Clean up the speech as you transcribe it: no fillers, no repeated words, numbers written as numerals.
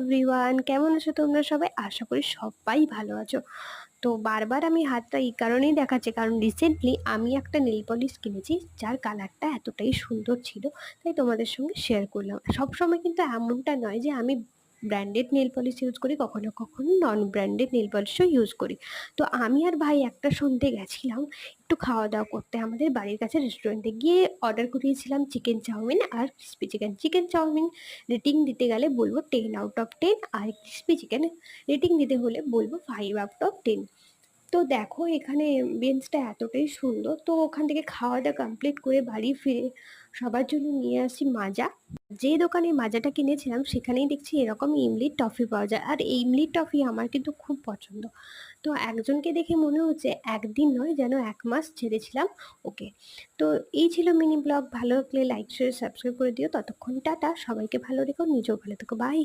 Everyone, কেমন আছো তোমরা সবাই? আশা করি সবাই ভালো আছো। তো বারবার আমি হাতটা এই কারণেই দেখাচ্ছি, কারণ রিসেন্টলি আমি একটা নেল পলিশ কিনেছি যার কালারটা এতটাই সুন্দর ছিল, তাই তোমাদের সঙ্গে শেয়ার করলাম। সবসময় কিন্তু এমনটা নয় যে আমি ব্র্যান্ডেড নেল পলিশ ইউজ করি, কখনো কখনো নন ব্র্যান্ডেড নেল পলিশও ইউজ করি। তো আমি আর ভাই একটা সন্ধ্যে গেছিলাম একটু খাওয়া দাওয়া করতে আমাদের বাড়ির কাছে রেস্টুরেন্টে, গিয়ে অর্ডার করিয়েছিলাম চিকেন চাউমিন আর crispy chicken. Chicken chow mein rating দিতে গেলে বলবো 10 আউট অফ 10, আর ক্রিস্পি চিকেন রেটিং দিতে হলে বলবো 5 আউট অফ 10। তো দেখো এখানে অ্যাম্বিয়েন্সটা এতটাই সুন্দর। তো ওখান থেকে খাওয়া দাওয়া কমপ্লিট করে বাড়ি ফিরে সবার জন্য নিয়ে আসি মাজা। যে দোকানে মাজাটা কিনেছিলাম সেখানেই দেখছি এরকম ইমলির টফি পাওয়া যায়, আর এই ইমলির টফি আমার কিন্তু খুব পছন্দ। তো একজনকে দেখে মনে হচ্ছে একদিন নয়, যেন 1 মাস ছেড়েছিলাম ওকে। তো এই ছিল মিনি ব্লগ। ভালো লাগলে লাইক শেয়ার সাবস্ক্রাইব করে দিও। ততক্ষণ টাটা, সবাইকে ভালো রেখো, নিজেও ভালো থেকো, বাই।